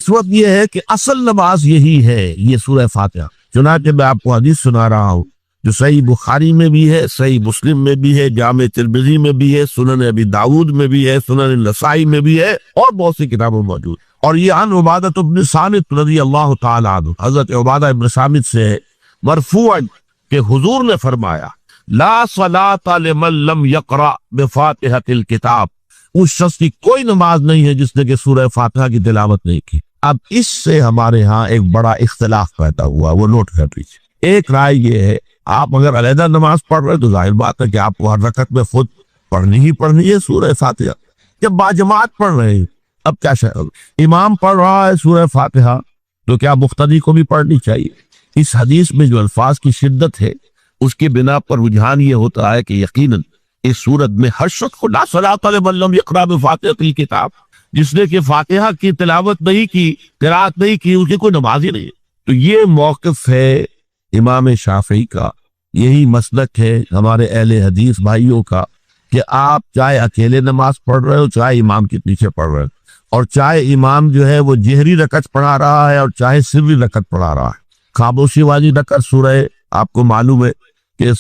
اس وقت یہ ہے کہ اصل نماز یہی ہے، یہ سورہ فاتحہ۔ چنانچہ میں آپ کو حدیث سنا رہا ہوں جو صحیح بخاری میں بھی ہے، صحیح مسلم میں بھی ہے، جامع ترمذی میں بھی ہے، سنن ابی داؤد میں بھی ہے، سنن نسائی میں بھی ہے، اور بہت سی کتابوں میں موجود۔ اور یہ عن عبادہ بن صامت رضی اللہ تعالی عنہ، حضرت عبادہ بن صامت سے ہے مرفوعا کہ حضور نے فرمایا لا صلاۃ لمن لم یقرأ بفاتحۃ الکتاب، اس شخص کی کوئی نماز نہیں ہے جس نے کہ سورہ فاتحہ کی تلاوت نہیں کی۔ اب اس سے ہمارے ہاں ایک بڑا اختلاف پیدا ہوا، وہ نوٹ کر لیجیے۔ ایک رائے یہ ہے آپ اگر علیحدہ نماز پڑھ رہے تو ظاہر بات ہے کہ آپ کو ہر رکعت میں خود پڑھنی ہی پڑھنی ہے سورہ فاتحہ۔ جب باجماعت پڑھ رہے ہیں، اب کیا امام پڑھ رہا ہے سورہ فاتحہ تو کیا مقتدی کو بھی پڑھنی چاہیے؟ اس حدیث میں جو الفاظ کی شدت ہے اس کی بنا پر رجحان یہ ہوتا ہے کہ یقیناً اس صورت میں ہر شخص کو لا صلاۃ لمن لم یقرأ بفاتحۃ الکتاب، جس نے کہ فاتحہ کی تلاوت نہیں کی، قرات نہیں کی، اس کی کوئی نماز ہی نہیں ہے۔ تو یہ موقف ہے امام شافعی کا، یہی مسلک ہے ہمارے اہل حدیث بھائیوں کا کہ آپ چاہے اکیلے نماز پڑھ رہے ہو، چاہے امام کے پیچھے پڑھ رہے ہو، اور چاہے امام جو ہے وہ جہری رکعت پڑھا رہا ہے اور چاہے سری رکعت پڑھا رہا ہے۔ خاموشی والی رکعت سورہ آپ کو معلوم ہے کہ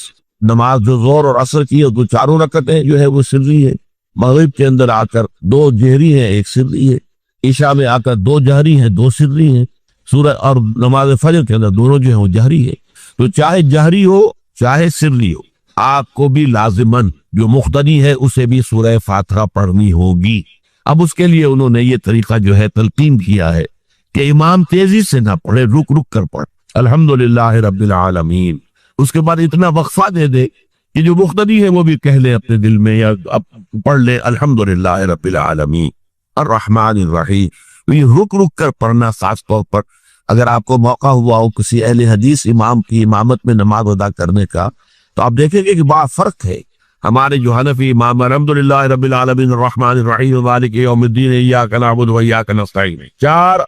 نماز جو زور اور عصر کی ہے تو چاروں رکعتیں جو ہے وہ سری ہے، مغرب کے اندر آ کر دو جہری ہیں ایک سری ہے، عشاء میں آ کر دو جہری ہیں دو سری ہیں، سورہ اور نماز فجر کے اندر دونوں جو ہیں وہ جہری ہے۔ تو چاہے جہری ہو چاہے سری ہو، آپ کو بھی لازماً جو مقتدی ہے اسے بھی سورہ فاتحہ پڑھنی ہوگی۔ اب اس کے لیے انہوں نے یہ طریقہ جو ہے تلقین کیا ہے کہ امام تیزی سے نہ پڑھے، رک رک کر پڑھ الحمدللہ رب العالمین، اس کے بعد اتنا وقفہ دے دے کہ جو مقتدی ہے وہ بھی کہہ لے اپنے دل میں یا پڑھ لے الحمدللہ رب العالمین الرحمن الرحیم۔ یہ رک رک کر پڑھنا، خاص طور پر اگر آپ کو موقع ہوا ہو کسی اہل حدیث امام کی امامت میں نماز ادا کرنے کا، تو آپ دیکھیں گے کہ بڑا فرق ہے۔ ہمارے جو حنفی امام الحمدللہ رب العالمین الرحمن الرحیم مالک یوم الدین ایاک نعبد و ایاک نستعین، چار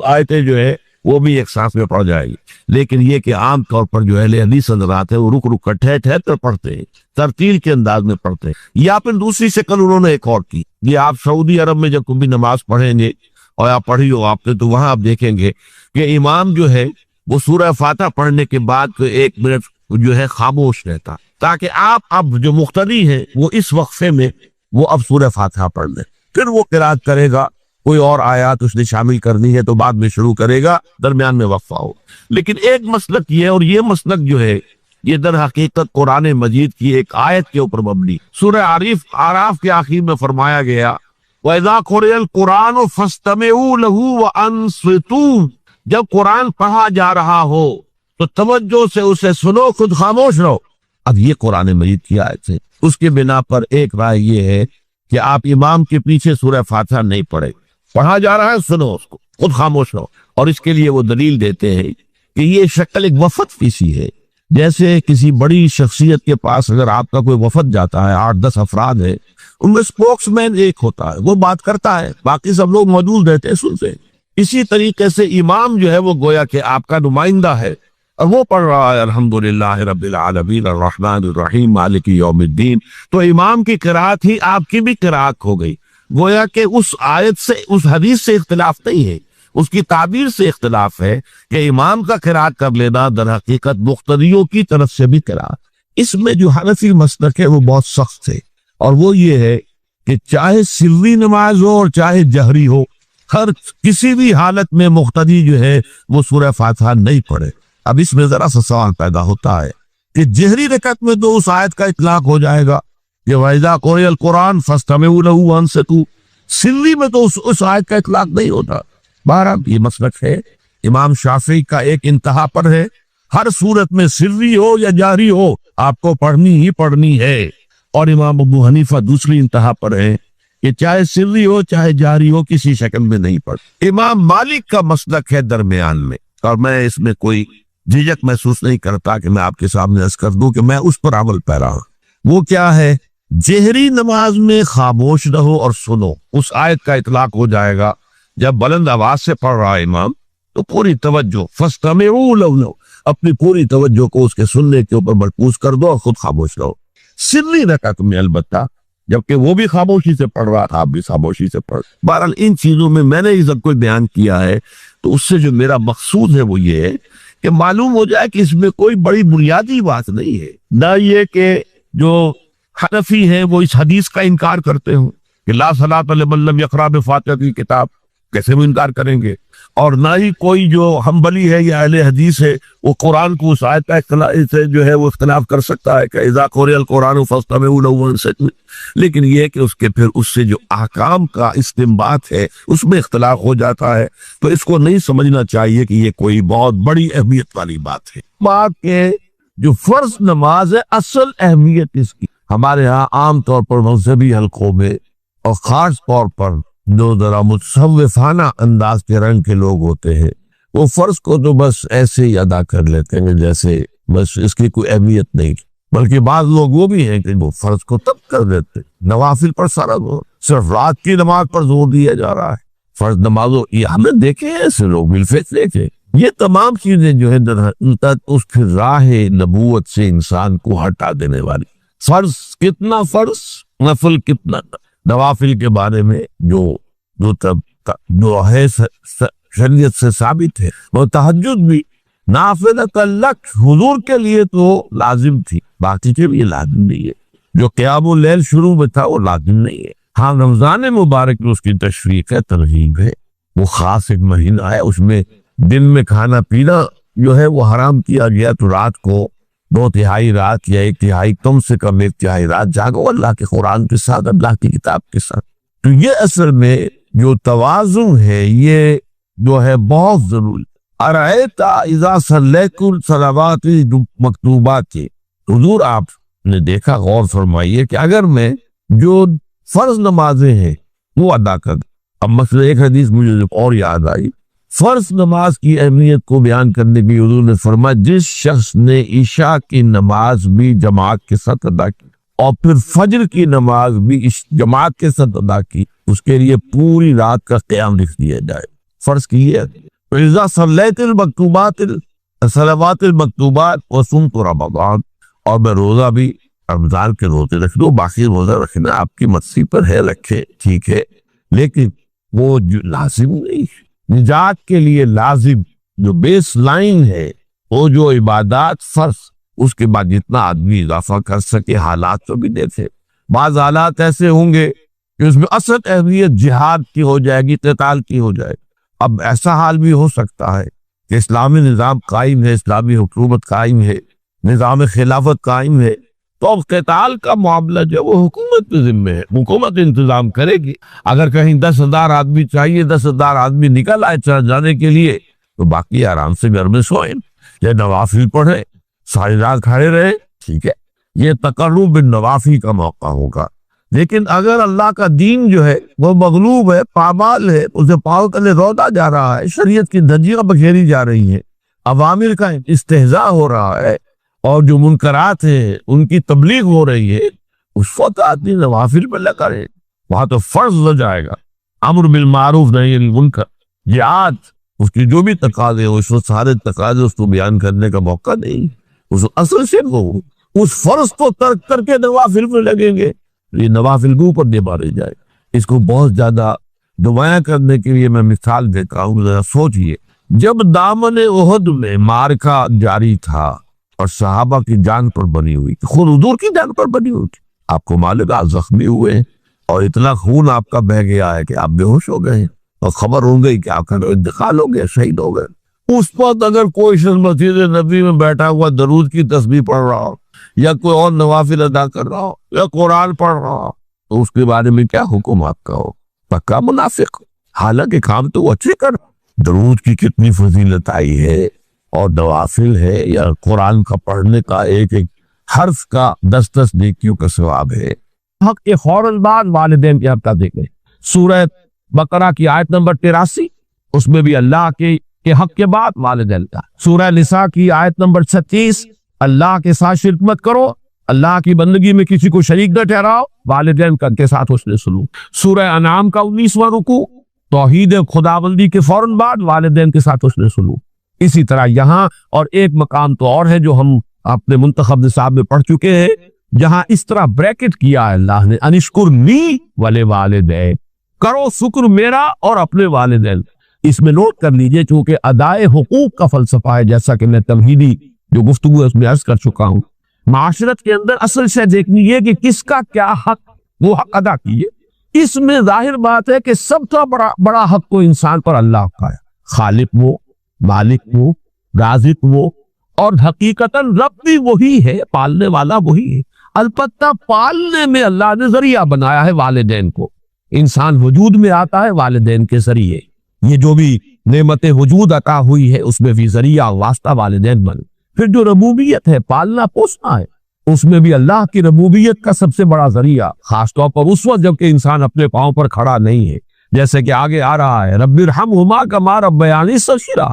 آیتیں جو ہے وہ بھی ایک سانس میں پڑھ جائے گی۔ لیکن یہ کہ عام طور پر جو اہل حدیث حضرات ہیں وہ رک رک کر ٹھہر ٹھہر کر پڑھتے ہیں، ترتیل کے انداز میں پڑھتے ہیں۔ یا پھر دوسری شکل انہوں نے ایک اور کی، یہ آپ سعودی عرب میں جب کبھی نماز پڑھیں گے اور آپ پڑھی ہو آپ نے تو وہاں آپ دیکھیں گے کہ امام جو ہے وہ سورہ فاتحہ پڑھنے کے بعد ایک منٹ جو ہے خاموش رہتا تاکہ آپ اب جو مقتدی ہیں وہ اس وقفے میں وہ اب سورہ فاتحہ پڑھ لیں، پھر وہ قرات کرے گا، کوئی اور آیات اس نے شامل کرنی ہے تو بعد میں شروع کرے گا، درمیان میں وقفہ ہو۔ لیکن ایک مسلک یہ، اور یہ مسلک جو ہے یہ در حقیقت قرآن مجید کی ایک آیت کے اوپر مبنی، سورہ اعراف کے آخر میں فرمایا گیا وَإِذَا قُرِئَ الْقُرْآنُ فَاسْتَمِعُوا لَهُ وَأَنصِتُوا، جب قرآن پڑھا جا رہا ہو تو توجہ سے اسے سنو، خود خاموش رہو۔ اب یہ قرآن مجید کی آیت ہے، اس کے بنا پر ایک رائے یہ ہے کہ آپ امام کے پیچھے سورہ فاتحہ نہیں پڑھے، پڑھا جا رہا ہے سنو اس کو، خود خاموش رہو۔ اور اس کے لیے وہ دلیل دیتے ہیں کہ یہ شکل ایک وفد کی سی ہے، جیسے کسی بڑی شخصیت کے پاس اگر آپ کا کوئی وفد جاتا ہے، 8-10 افراد ہے، ان میں سپوکس مین ایک ہوتا ہے، وہ بات کرتا ہے، باقی سب لوگ موجود رہتے ہیں، سنتے ہیں۔ اسی طریقے سے امام جو ہے وہ گویا کہ آپ کا نمائندہ ہے اور وہ پڑھ رہا ہے الحمدللہ رب العالمین الرحمن الرحیم مالک یوم الدین، تو امام کی قرات ہی آپ کی بھی قرات ہو گئی۔ گویا کہ اس آیت سے، اس حدیث سے اختلاف نہیں ہے، اس کی تعبیر سے اختلاف ہے کہ امام کا قرات کر لینا در حقیقت مقتدیوں کی طرف سے بھی قرات۔ اس میں جو حنفی مسلک ہے وہ بہت سخت ہے، اور وہ یہ ہے کہ چاہے سری نماز ہو اور چاہے جہری ہو، ہر کسی بھی حالت میں مقتدی جو ہے وہ سورہ فاتحہ نہیں پڑھے۔ اب اس میں ذرا سا سوال پیدا ہوتا ہے کہ جہری رکعت میں تو اس آیت کا اطلاق ہو جائے گا کہ وَإِذَا قُرِئَ الْقُرْآنُ فَاسْتَمِعُوا لَهُ وَأَنصِتُوا، سری میں تو اس آیت کا اطلاق نہیں ہوتا۔ بہرحال یہ مسلک ہے امام شافعی کا، ایک انتہا پر ہے، ہر صورت میں سری ہو یا جاری ہو آپ کو پڑھنی ہی پڑھنی ہے، اور امام ابو حنیفہ دوسری انتہا پر ہے کہ چاہے سری ہو چاہے جاری ہو کسی شکل میں نہیں پڑھ۔ امام مالک کا مسلک ہے درمیان میں، اور میں اس میں کوئی جھجک محسوس نہیں کرتا کہ میں آپ کے سامنے عرض کر دوں کہ میں اس پر عمل پیرا ہوں۔ وہ کیا ہے؟ جہری نماز میں خاموش رہو اور سنو، اس آیت کا اطلاق ہو جائے گا جب بلند آواز سے پڑھ رہا ہے امام تو پوری توجہ فَاسْتَمِعُوا لَهُ، اپنی پوری توجہ کو اس کے سننے کے اوپر مرکوز کر دو اور خود خاموش رہو۔ سری رکعت میں البتہ جبکہ وہ بھی خاموشی سے پڑھ رہا تھا، آپ بھی خاموشی سے پڑھ. بہرحال ان چیزوں میں میں نے یہ سب کچھ بیان کیا ہے، تو اس سے جو میرا مقصود ہے وہ یہ ہے کہ معلوم ہو جائے کہ اس میں کوئی بڑی بنیادی بات نہیں ہے. نہ یہ کہ جو حنفی ہیں وہ اس حدیث کا انکار کرتے ہوں کہ لا صلاۃ لمن لم یقرأ بفاتحۃ الکتاب، کیسے وہ انکار کریں گے؟ اور نہ ہی کوئی جو حنبلی ہے یا اہل حدیث ہے وہ قرآن کو اس آیت سے جو ہے وہ اختلاف کر سکتا ہے کہ اذا قرئ القرآن فاستمعوا له وانصتوا. لیکن یہ ہے کہ اس کے پھر اس سے جو احکام کا استنباط ہے اس میں اختلاف ہو جاتا ہے، تو اس کو نہیں سمجھنا چاہیے کہ یہ کوئی بہت بڑی اہمیت والی بات ہے. بات کہ جو فرض نماز ہے اصل اہمیت اس کی ہمارے ہاں عام طور پر مذہبی حلقوں میں اور خاص طور پر جو ذرا متصوفانہ انداز کے رنگ کے لوگ ہوتے ہیں وہ فرض کو تو بس ایسے ہی ادا کر لیتے ہیں جیسے بس اس کی کوئی اہمیت نہیں، بلکہ بعض لوگ وہ بھی ہیں کہ وہ فرض کو تب کر دیتے. نوافل پر سارا زور، صرف رات کی نماز پر زور دیا جا رہا ہے. فرض نمازوں یہ ہم نے دیکھے ہیں، ایسے لوگ بالفعل دیکھے. یہ تمام چیزیں جو ہے اس پھر راہ نبوت سے انسان کو ہٹا دینے والی. فرض کتنا فرض، نفل کتنا. نوافل کے بارے میں جو ہے شریعت سے ثابت ہے، وہ تہجد بھی نافلۃ لک حضور کے لیے تو لازم تھی، باقی کے لیے لازم نہیں ہے. جو قیام اللیل شروع میں تھا وہ لازم نہیں ہے. ہاں رمضان مبارک میں اس کی تشریق ہے، ترغیب ہے، وہ خاص ایک مہینہ ہے، اس میں دن میں کھانا پینا جو ہے وہ حرام کیا گیا، تو رات کو 2/3 رات یا 1/3 کم سے کم 1/3 رات جاگو اللہ کے قرآن کے ساتھ، اللہ کی کتاب کے ساتھ. تو یہ اصل میں جو توازن ہے یہ جو ہے بہت ضروری. ارأیت اذا صلیت الصلوات مکتوبات، حضور آپ نے دیکھا، غور فرمائیے کہ اگر میں جو فرض نمازیں ہیں وہ ادا کر دوں. اب مثلا ایک حدیث مجھے اور یاد آئی، فرض نماز کی اہمیت کو بیان کرنے کی حضور نے فرمایا جس شخص نے عشاء کی نماز بھی جماعت کے ساتھ ادا کی اور پھر فجر کی نماز بھی جماعت کے ساتھ ادا کی، اس کے لیے پوری رات کا قیام لکھ دیا جائے. فرض کی ہے اذا صلیت المکتوبات الصلوات المکتوبات وصمت رمضان، اور میں روزہ بھی رمضان کے روزے رکھ دو. باقی روزہ رکھنا آپ کی مرضی پر ہے، رکھے ٹھیک ہے، لیکن وہ جو لازم نہیں. نجات کے لیے لازم جو بیس لائن ہے وہ جو عبادات فرض، اس کے بعد جتنا آدمی اضافہ کر سکے. حالات تو بھی دیکھے، بعض حالات ایسے ہوں گے کہ اس میں اصل اہمیت جہاد کی ہو جائے گی، قتال کی ہو جائے گی. اب ایسا حال بھی ہو سکتا ہے کہ اسلامی نظام قائم ہے، اسلامی حکومت قائم ہے، نظام خلافت قائم ہے، تو اب قتال کا معاملہ جو وہ حکومت کے ذمہ ہے، حکومت انتظام کرے گی. اگر کہیں 10,000 آدمی چاہیے، 10,000 آدمی نکل آئے چل جانے کے لیے، تو باقی آرام سے گھر میں سوئیں یا نوافل پڑھیں، ساری رات کھڑے رہے، ٹھیک ہے. یہ تقرب بالنوافل کا موقع ہوگا. لیکن اگر اللہ کا دین جو ہے وہ مغلوب ہے، پامال ہے، اسے پاؤں تلے رودا جا رہا ہے، شریعت کی دھجیاں بکھیری جا رہی ہیں، عوامر کا استہزاء ہو رہا ہے، اور جو منکرات ہیں ان کی تبلیغ ہو رہی ہے، اس وقت آدمی نوافل پہ لگا رہے، وہاں تو فرض ہو جائے گا. امر بالمعروف نہی عن المنکر، جہاد، اس کی جو بھی تقاضے ہو، اس وقت سارے تقاضے اس کو بیان کرنے کا موقع نہیں. اس اصل سے وہ اس فرض کو ترک کر کے نوافل میں لگیں گے، یہ نوافل کے اوپر دے مارے جائے. اس کو بہت زیادہ نمایاں کرنے کے لیے میں مثال دیتا ہوں. ذرا سوچئے، جب دامن احد میں معرکہ جاری تھا اور صحابہ کی جان پر بنی ہوئی تھی، خود حضور کی جان پر بنی ہوئی تھی، آپ کو معلوم ہے زخمی ہوئے ہیں اور اتنا خون آپ کا بہہ گیا ہے کہ آپ بے ہوش ہو گئے ہیں اور خبر ہو گئی کہ آپ کا انتقال ہو گیا، شہید ہو گئے. اس وقت اگر کوئی شخص مسجد نبی میں بیٹھا ہوا درود کی تسبیح پڑھ رہا ہو یا کوئی اور نوافل ادا کر رہا ہو یا قرآن پڑھ رہا ہو، تو اس کے بارے میں کیا حکم آپ کا ہو؟ پکا منافق. حالانکہ کام تو وہ اچھے کر، درود کی کتنی فضیلت آئی ہے، اور نوافل ہے یا قرآن کا پڑھنے کا ایک ایک حرف کا 10 نیکیوں کا ثواب ہے. حق کے فوراً بعد والدین کے حق کا ذکر ہے. سورہ بقرہ کی آیت نمبر 83، اس میں بھی اللہ کے حق کے بعد والدین کا. سورہ نساء کی آیت نمبر 36، اللہ کے ساتھ شرک مت کرو، اللہ کی بندگی میں کسی کو شریک نہ ٹھہراؤ، والدین کے ساتھ حسن سلوک. سورہ انعام کا 19واں رکوع، توحید خداوندی کے فوراً بعد والدین کے ساتھ حسن سلوک. اسی طرح یہاں اور ایک مقام تو اور ہے جو ہم اپنے منتخب نصاب میں پڑھ چکے ہیں، جہاں اس طرح بریکٹ کیا ہے اللہ نے انشکرنی ولے والدین، کرو شکر میرا اور اپنے والدین. اس میں نوٹ کر لیجئے چونکہ ادائے حقوق کا فلسفہ ہے، جیسا کہ میں تمہیدی جو گفتگو ہے اس میں عرض کر چکا ہوں. معاشرت کے اندر اصل سے دیکھنی ہے کہ کس کا کیا حق، وہ حق ادا کیے. اس میں ظاہر بات ہے کہ سب سے بڑا حق تو انسان پر اللہ کا ہے. خالق وہ، مالک وہ، رازق وہ، اور حقیقتاً رب بھی وہی ہے، پالنے والا وہی ہے. البتہ پالنے میں اللہ نے ذریعہ بنایا ہے والدین کو. انسان وجود میں آتا ہے والدین کے ذریعے. یہ جو بھی نعمت وجود عطا ہوئی ہے اس میں بھی ذریعہ واسطہ والدین بنے. پھر جو ربوبیت ہے، پالنا پوسنا ہے، اس میں بھی اللہ کی ربوبیت کا سب سے بڑا ذریعہ، خاص طور پر اس وقت جب کہ انسان اپنے پاؤں پر کھڑا نہیں ہے، جیسے کہ آگے آ رہا ہے رب ارحمہما کما ربیانی صغیرا.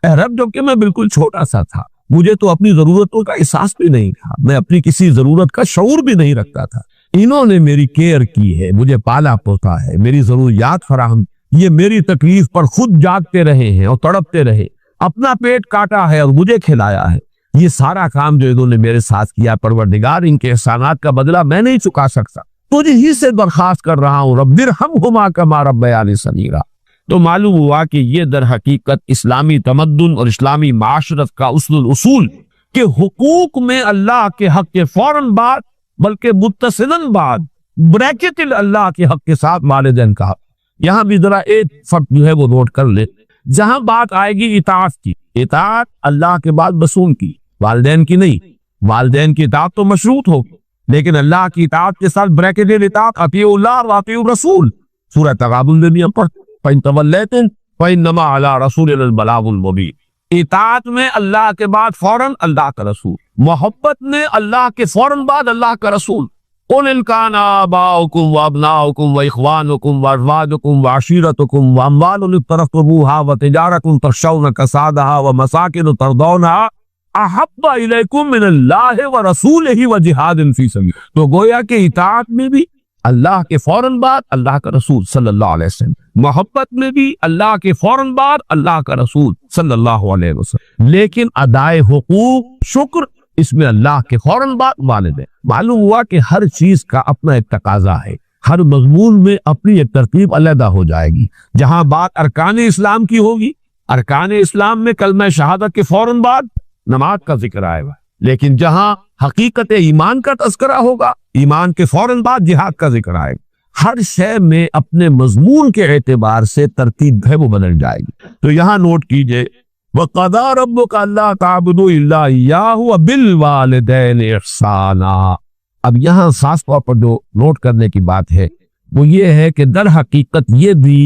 اے رب جب کہ میں بالکل چھوٹا سا تھا، مجھے تو اپنی ضرورتوں کا احساس بھی نہیں تھا، میں اپنی کسی ضرورت کا شعور بھی نہیں رکھتا تھا، انہوں نے میری کیئر کی ہے، مجھے پالا پوتا ہے، میری ضروریات فراہم، یہ میری تکلیف پر خود جاگتے رہے ہیں اور تڑپتے رہے، اپنا پیٹ کاٹا ہے اور مجھے کھلایا ہے. یہ سارا کام جو انہوں نے میرے ساتھ کیا، پروردگار ان کے احسانات کا بدلہ میں نہیں چکا سکتا، تجھے ہی سے درخواست کر رہا ہوں رب ارحمہما کما ربیانی صغیرا. تو معلوم ہوا کہ یہ در حقیقت اسلامی تمدن اور اسلامی معاشرت کا اصول کہ حقوق میں اللہ کے حق کے فوراً بعد بلکہ متصلاً بعد بریکٹ اللہ کے حق کے ساتھ والدین کا حق. یہاں بھی ذرا ایک فرق جو ہے وہ نوٹ کر لے. جہاں بات آئے گی اطاعت کی، اطاعت اللہ کے بعد رسول کی، والدین کی نہیں. والدین کی اطاعت تو مشروط ہوگی، لیکن اللہ کی اطاعت کے ساتھ بریکٹ اطاعت اطیعوا اللہ واطیعوا الرسول. سورہ تغابن میں بھی ہم پڑھتے ہیں فَإِن تَوَلَّيْتُمْ فَإِنَّمَا عَلَىٰ رَسُولِنَا الْبَلَاغُ الْمُبِينُ. اطاعت میں اللہ کے بعد فوراً اللہ کا رسول، محبت میں اللہ کے فوراً بعد اللہ کا رسول. قُلْ إِنْ كَانَ آبَاؤُكُمْ وَأَبْنَاؤُكُمْ وَإِخْوَانُكُمْ وَأَزْوَاجُكُمْ وَعَشِيرَتُكُمْ وَأَمْوَالٌ اقْتَرَفْتُمُوهَا وَتِجَارَةٌ تَخْشَوْنَ كَسَادَهَا وَمَسَاكِنُ تَرْضَوْنَهَا أَحَبَّ إِلَيْكُم مِّنَ اللَّهِ وَرَسُولِهِ وَجِهَادٍ فِي سَبِيلِهِ. تو گویا کہ اطاعت میں بھی اللہ کے فوراً بعد اللہ کا رسول صلی اللہ علیہ وسلم، محبت میں بھی اللہ کے فوراً بعد اللہ کا رسول صلی اللہ علیہ وسلم. لیکن ادائے حقوق، شکر، اس میں اللہ کے فوراً بعد والدین. معلوم ہوا کہ ہر چیز کا اپنا ایک تقاضا ہے، ہر مضمون میں اپنی ایک ترتیب علیحدہ ہو جائے گی. جہاں بات ارکان اسلام کی ہوگی، ارکان اسلام میں کلمہ شہادت کے فوراً بعد نماز کا ذکر آئے گا. لیکن جہاں حقیقت ایمان کا تذکرہ ہوگا، ایمان کے فوراً بعد جہاد کا ذکر آئے گا. ہر شے میں اپنے مضمون کے اعتبار سے ترتیب ہے وہ بدل جائے گی. تو یہاں نوٹ کیجئے وَقَضَىٰ رَبُّكَ أَلَّا تَعْبُدُوا إِلَّا إِيَّاهُ وَبِالْوَالِدَيْنِ إِحْسَانًا. اب یہاں خاص طور پر جو نوٹ کرنے کی بات ہے وہ یہ ہے کہ در حقیقت یہ بھی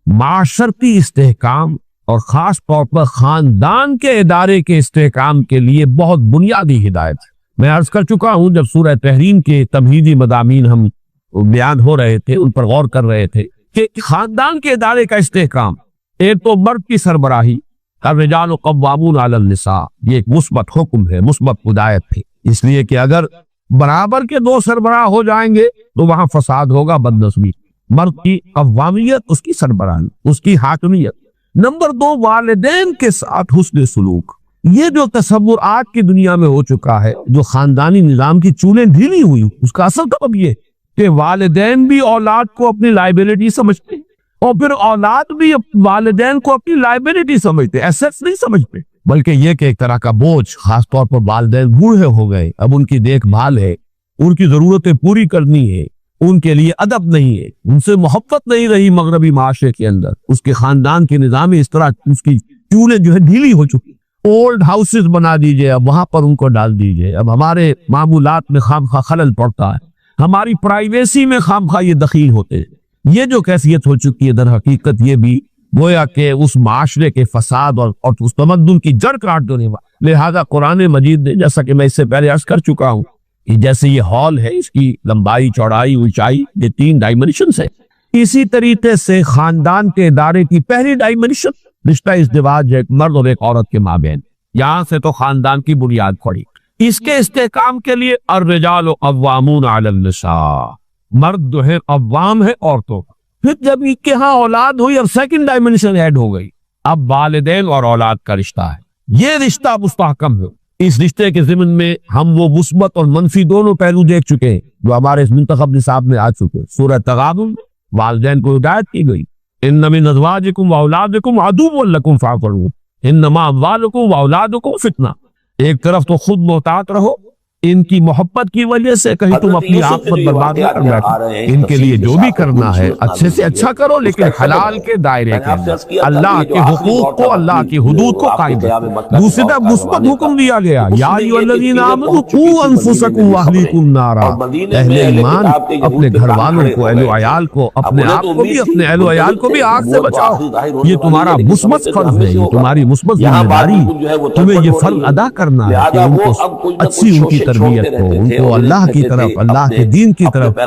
معاشرتی استحکام اور خاص طور پر خاندان کے ادارے کے استحکام کے لیے بہت بنیادی ہدایت ہے. میں عرض کر چکا ہوں جب سورہ تحریم کے تمہیدی مضامین ہم بیان ہو رہے تھے، ان پر غور کر رہے تھے کہ خاندان کے ادارے کا استحکام، ایک تو مرد کی سربراہی، الرجال قوامون علی النساء، یہ ایک مثبت حکم ہے، مثبت ہدایت ہے. اس لیے کہ اگر برابر کے دو سربراہ ہو جائیں گے تو وہاں فساد ہوگا، بدنصبی. مرد کی قوامیت، اس کی سربراہی، اس کی حاکمیت. نمبر دو، والدین کے ساتھ حسن سلوک. یہ جو تصور آج کی دنیا میں ہو چکا ہے، جو خاندانی نظام کی چولیں ڈھیلی ہوئی، اس کا اصل سبب یہ کہ والدین بھی اولاد کو اپنی لائبلٹی سمجھتے ہیں، اور پھر اولاد بھی والدین کو اپنی لائبلٹی سمجھتے، ایسٹس نہیں سمجھتے، بلکہ یہ کہ ایک طرح کا بوجھ. خاص طور پر والدین بوڑھے ہو گئے، اب ان کی دیکھ بھال ہے، ان کی ضرورتیں پوری کرنی ہے، ان کے لیے ادب نہیں ہے، ان سے محبت نہیں رہی مغربی معاشرے کے اندر. اس کے خاندان کے نظام اس طرح اس کی چولیں جو ہے ڈھیلی ہو چکی. اولڈ ہاؤسز بنا دیجئے، اب وہاں پر ان کو ڈال دیجئے. اب ہمارے معمولات میں خامخواہ خلل پڑتا ہے، ہماری پرائیویسی میں خامخواہ یہ دخیل ہوتے ہیں. یہ جو کیفیت ہو چکی ہے در حقیقت یہ بھی گویا کہ اس معاشرے کے فساد اور اس تمدن کی جڑ کاٹ دینے والا. لہذا قرآن مجید نے، جیسا کہ میں اس سے پہلے عرض کر چکا ہوں، جیسے یہ ہال ہے، اس کی لمبائی، چوڑائی، اونچائی، یہ 3 ڈائمنشنز ہے. اسی طریقے سے خاندان کے ادارے کی پہلی ڈائمنشن رشتہ ازدواج ہے، ایک مرد اور ایک عورت کے مابین. یہاں سے تو خاندان کی بنیاد پڑی. اس کے استحکام کے لیے الرجال قوامون علی النساء، مرد جو ہے قوام ہے عورتوں. پھر جب ان کے ہاں اولاد ہوئی، اب سیکنڈ ڈائمنشن ایڈ ہو گئی، اب والدین اور اولاد کا رشتہ ہے. یہ رشتہ مستحکم ہے. اس رشتے کے ضمن میں ہم وہ مثبت اور منفی دونوں پہلو دیکھ چکے ہیں جو ہمارے اس منتخب نصاب میں آ چکے ہیں۔ سورہ تغابن والدین کو ہدایت کی گئی، ان من ازواجکم واولادکم عدو لکم فاعقروہ انما اموالکم واولادکم فتنہ۔ ایک طرف تو خود محتاط رہو ان کی محبت کی وجہ سے کہیں تم اپنی عاقبت برباد نہ کر بیٹھو، ان کے لیے جو بھی کرنا ہے اچھے سے اچھا کرو لیکن حلال کے دائرے کے اندر، اللہ کے حقوق کو، اللہ کی حدود کو قائم رکھو۔ دوسری طرف مثبت حکم دیا گیا، یا ایھا الذین آمنوا قوا انفسکم واہلیکم نارا، اہل ایمان اپنے گھر والوں کو، اہل و عیال کو، اپنے آپ کو بھی، اپنے اہل و عیال کو بھی آگ سے بچاؤ۔ یہ تمہارا مثبت فرض ہے، یہ تمہاری مثبت ذمہ داری ہے، تمہیں یہ فرض ادا کرنا ہے کہ ان کو اچھی ان کی تربیت کو، ان کو اللہ کی طرف، اللہ کے دین کی طرف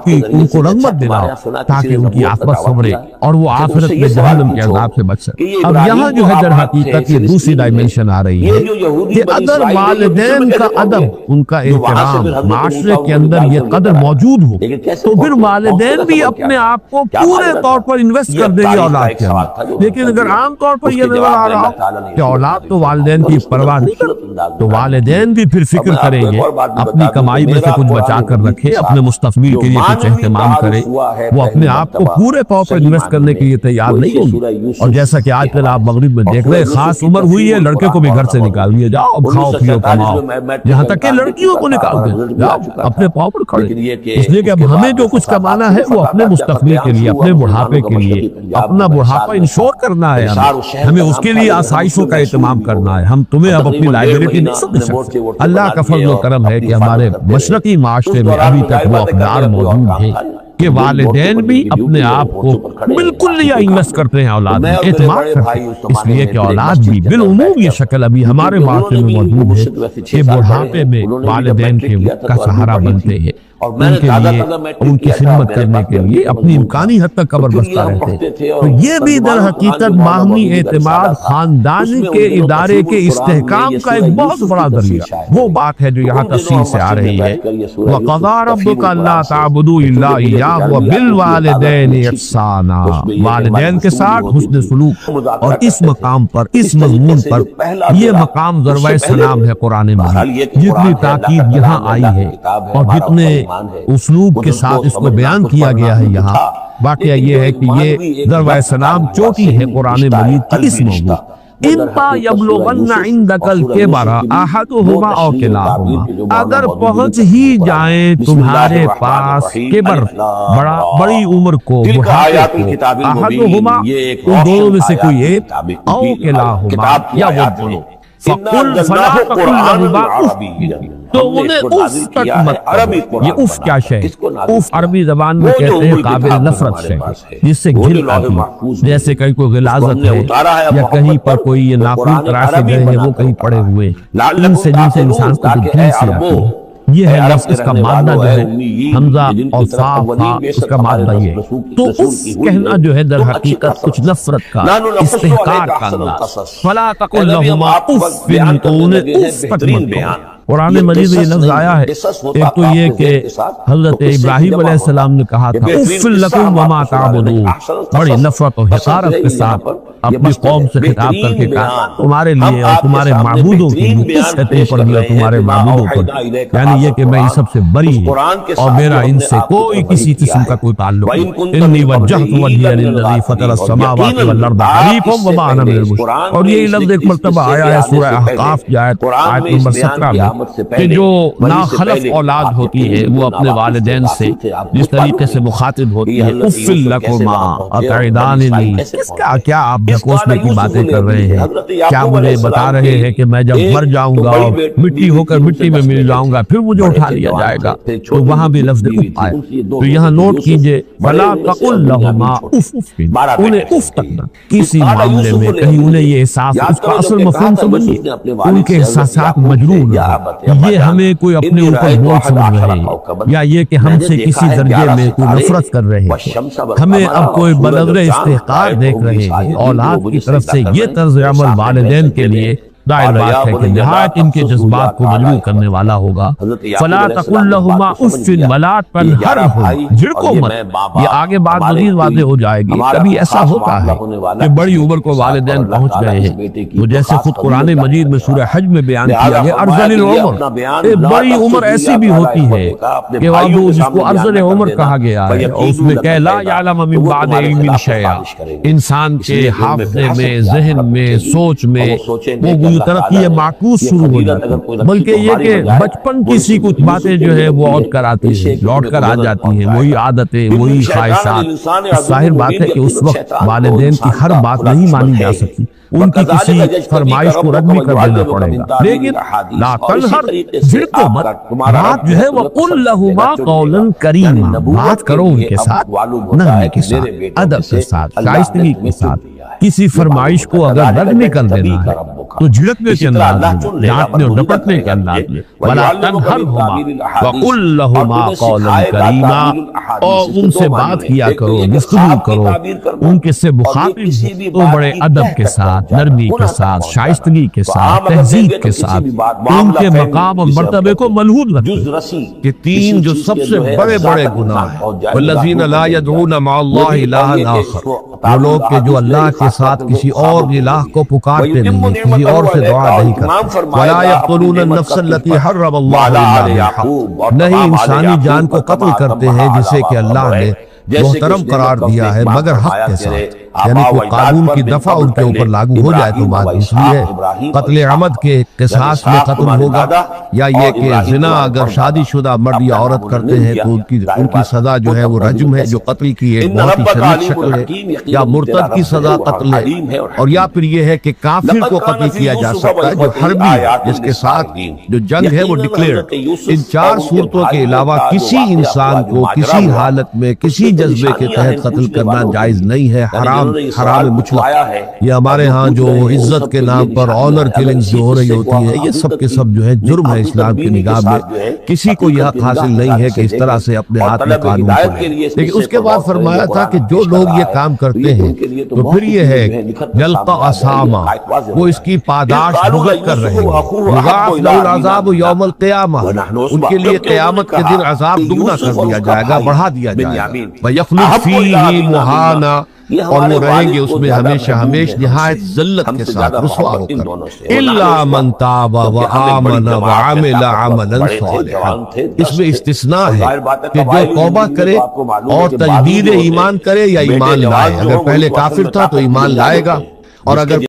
ان کو رغبت دلاؤ تاکہ ان کی عاقبت سنورے اور وہ آخرت میں جہنم کے عذاب سے بچ سکے۔ اب یہاں جو ہے در حقیقت یہ دوسری ڈائمنشن آ رہی ہے کہ اگر والدین کا ادب، ان کا احترام معاشرے کے اندر یہ قدر موجود ہو تو پھر والدین بھی اپنے آپ کو پورے طور پر انویسٹ کر دیں گے اولاد کے اندر۔ لیکن اگر عام طور پر یہ نظر آ رہا ہو کہ اولاد تو والدین کی پرواہ نہیں کرتی تو والدین بھی پھر فکر کریں گے، اپنی کمائی میں سے کچھ بچا کر رکھے، اپنے مستقبل کے لیے کچھ اہتمام کرے، وہ اپنے آپ کو پورے طور پر انویسٹ کرنے کے لیے تیار نہیں ہوگی۔ اور جیسا کہ آج کل آپ مغرب میں دیکھ رہے ہیں، خاص عمر ہوئی ہے لڑکے کو بھی گھر سے نکال دیا، جاؤ اب کھاؤ پیو کماؤ، یہاں تک کہ لڑکیوں کو نکال دیں، جاؤ اپنے پاؤں پر کھڑے۔ اس لیے کہ اب ہمیں جو کچھ کمانا ہے وہ اپنے مستقبل کے لیے، اپنے بڑھاپے کے لیے، اپنا بڑھاپا انشور کرنا ہے، ہمیں اس کے لیے آسائشوں کا اہتمام کرنا ہے۔ ہم تمہیں اب اپنی لائبلٹی نہیں سمجھ سکتے۔ اللہ کا فضل و کرم ہے کہ ہمارے مشرقی معاشرے میں ابھی تک وہ اقدار موجود ہے کہ والدین بھی اپنے آپ کو بالکل نہیں انویسٹ کرتے ہیں اولاد میں، اعتماد کرتے ہیں، اس لیے کہ اولاد بھی بالعموم یہ شکل ابھی ہمارے معاشرے میں موجود ہے کہ بڑھاپے میں والدین کا سہارا بنتے ہیں، ان کے لیے، ان کی خدمت کرنے کے لیے اپنی امکانی حد تک قبر بستہ رہتے ہیں۔ تو یہ بھی در حقیقت باہمی اعتماد، خاندانی کے ادارے کے استحکام کا ایک بہت بڑا ذریعہ، وہ بات ہے جو یہاں تفصیل سے آ رہی ہے۔ وَقَضَىٰ رَبُّكَ أَلَّا تَعْبُدُوا إِلَّا إِيَّاهُ وَبِالْوَالِدَيْنِ إِحْسَانًا، والدین کے ساتھ حسن سلوک۔ اور اس مقام پر، اس مضمون پر یہ مقام ذروۂ سلام ہے قرآن مجید، جتنی تاکید یہاں آئی ہے اور جتنے اسلوب کے ساتھ اس کو بیان کیا گیا ہے یہاں، واقعہ یہ ہے کہ یہ ذروۂ سلام چوٹی ہے قرآن مجید کی اس موضوع۔ انتا یبلغن عندک الکبر احدہما او کلاہما، اگر پہنچ ہی جائیں تمہارے پاس کبر، بڑی عمر کو، بڑھاپے کو، احدہما ان دونوں میں سے کوئی ایک، او کلاہما یا وہ دونوں، فقل فلا تقل لہما اف، تو انہیں اف تک مت کہو۔ یہ اف کیا شے؟ اف عربی زبان میں کہتے ہیں قابل نفرت شے، جس سے گھل آتی ہے، جیسے کہیں کوئی غلاظت ہے یا کہیں پر کوئی یہ ناخن تراشے گئے ہیں وہ کہیں پڑے ہوئے، ان سے جن سے انسان کو گھل سی آتی ہے۔ یہ ہے لفظ، اس کا مادہ جو ہے حمزہ اور فا، اس کا مادہ یہ ہے۔ تو اف کہنا جو ہے در حقیقت کچھ نفرت کا، استحقار کا انداز۔ فلا تقل لہما اف، تو انہیں اف تک مت کہو۔ قرآن مجید میں یہ لفظ آیا ہے، ایک تو یہ کہ حضرت ابراہیم علیہ السلام نے کہا تھا اف لکم وما تعبدون، بڑی نفرت و حقارت کے ساتھ اپنی قوم سے خطاب کر کے کہا تمہارے لیے اور تمہارے معبودوں کے لیے اف ہے تم پر بھی اور تمہارے معبودوں پر، یعنی یہ کہ میں ان سب سے بری ہوں اور میرا ان سے کوئی کسی قسم کا کوئی تعلق نہیں۔ انی وجہت وجہی للذی فطر السماوات والارض حنیفا وما انا من المشرکین۔ اور یہ لفظ ایک مرتبہ آیا ہے سورہ احقاف کی آیت نمبر 17 میں کہ جو ناخلف اولاد ہوتی ہے وہ اپنے والدین سے جس طریقے سے مخاطب ہوتی ہے، اف لکما اتعداننی، کیا آپ ڈھکوسنے کی باتیں کر رہے ہیں؟ کیا مجھے بتا رہے ہیں کہ میں جب مر جاؤں گا اور مٹی ہو کر مٹی میں مل جاؤں گا پھر مجھے اٹھا لیا جائے گا؟ تو وہاں بھی لفظ اف آئے، تو یہاں نوٹ کیجئے فلا تقل لہما اف، انہیں اف تک نہ کسی معاملے میں کہیں انہیں یہ احساس، اس کا اصل مفہوم سمجھیے، ان کے احساسات مجروح نہ، یہ ہمیں کوئی اپنے اوپر بوجھ سمجھ رہے ہیں یا یہ کہ ہم سے کسی درجے میں کوئی نفرت کر رہے ہیں، ہمیں اب کوئی بنظر استحقار دیکھ رہے ہیں۔ اولاد کی طرف سے یہ طرز عمل والدین کے لیے ظاہر بات ہے کہ نہایت ان کے جذبات کو مجروح کرنے والا ہوگا۔ فلا تقل لهما اف ولا تنهرهما، جھڑکو مت۔ یہ آگے بات مزید واضح ہو جائے گی۔ کبھی ایسا ہوتا ہے کہ بڑی عمر کو والدین پہنچ گئے ہیں، تو جیسے خود قرآن مجید میں سورہ حج میں بیان کیا گیا ارذل العمر، بڑی عمر ایسی بھی ہوتی ہے کہ وہ جس کو ارذل عمر کہا گیا ہے، اور اس میں کہ لا یعلم من بعد علم شیئا، انسان کے حافظے میں، ذہن میں، سوچ میں وہ ترقی معکوس شروع ہو جاتی ہے، بلکہ یہ کہ بچپن کسی کچھ باتیں جو ہے وہ عود کر آتی ہیں، لوٹ کر آ جاتی ہیں، وہی عادتیں، وہی خواہشات۔ ظاہر بات ہے کہ اس وقت والدین کی ہر بات نہیں مانی جا سکتی، ان کی کسی فرمائش کو رد بھی کر دینا پڑے گا، لیکن لا تنہر، جھڑکو مت۔ بات جو ہے وہ قل لہما قولا کریما، بات کرو ان کے ساتھ نرمی کے ساتھ، ادب کے ساتھ، شائستگی کے ساتھ۔ کسی فرمائش کو اگر رد نہیں کر دینا ہے تو جھڑکنے کے انداز میں، ڈانٹنے اور ڈپٹنے کے انداز میں، وَلَا تَنْهَرْهُمَا وَقُلْ لَهُمَا قَوْلًا كَرِيمًا، اور ان سے بات کیا کرو، گفتگو کرو، ان کے سے مخاطب تو بڑے ادب کے ساتھ، نرمی کے ساتھ، شائستگی کے ساتھ، تہذیب کے ساتھ، ان کے مقام اور مرتبے کو ملحوظ رکھو۔ کہ تین جو سب سے بڑے بڑے گناہ ہیں، وَالَّذِينَ لَا يَدْعُونَ مَعَ اللَّهِ إِلَٰهًا آخَرَ، وہ لوگ کہ جو اللہ کے ساتھ کسی اور الہ کو پکارتے نہیں ہیں، کسی اور سے دعا نہیں کرتے۔ وَلَا يَقْتُلُونَ النَّفْسَ الَّتِي حَرَّمَ اللَّهُ إِلَّا بِالْحَقِّ، نہیں انسانی جان کو قتل کرتے ہیں جسے کہ اللہ نے محترم قرار دیا ہے مگر حق کے ساتھ، یعنی کوئی قانون کی دفعہ ان کے اوپر لاگو ہو جائے تو بات دوسری ہے۔ قتل عمد کے قصاص میں قتل ہوگا، یا یہ کہ زنا اگر شادی شدہ مرد یا عورت کرتے ہیں تو ان کی سزا جو ہے وہ رجم ہے، جو قتل کی ایک بہت ہی شدید شکل ہے، یا مرتد کی سزا قتل ہے، اور یا پھر یہ ہے کہ کافر کو قتل کیا جا سکتا ہے جو حربی ہے، جس کے ساتھ جو جنگ ہے وہ ڈکلیئرڈ۔ ان چار صورتوں کے علاوہ کسی انسان کو کسی حالت میں کسی جذبے کے تحت قتل کرنا جائز نہیں ہے، حرام مطلق۔ یہ ہمارے ہاں جو عزت کے نام پر آنر کلنگز جو ہو رہی ہوتی ہے، یہ سب کے سب جو ہے جرم ہے اسلام کی نگاہ میں۔ کسی کو یہ حق حاصل نہیں ہے کہ اس طرح سے اپنے ہاتھ میں قانون پڑے، لیکن اس کے بعد فرمایا تھا کہ جو لوگ یہ کام کرتے ہیں تو پھر یہ ہے یلقا اسامہ، وہ اس کی پاداش بھگت کر رہے ہیں۔ یضاعف لہ العذاب یوم القیامہ، ان کے لیے قیامت کے دن عذاب دگنا کر دیا جائے گا، بڑھا دیا جائے گا۔ وَيَخْلُدْ فِيهِ مُهَانًا، اور وہ رہیں گے اس میں ہمیشہ ہمیش نہایت ذلت کے ساتھ، رسوا ہو کر۔ إِلَّا مَنْ تَابَ وَآمَنَ وَعَمِلَ عَمَلًا صَالِحًا، اس میں استثناء ہے کہ جو توبہ کرے اور تجدید ایمان کرے یا ایمان لائے، اگر پہلے کافر تھا تو ایمان لائے گا، اور اگر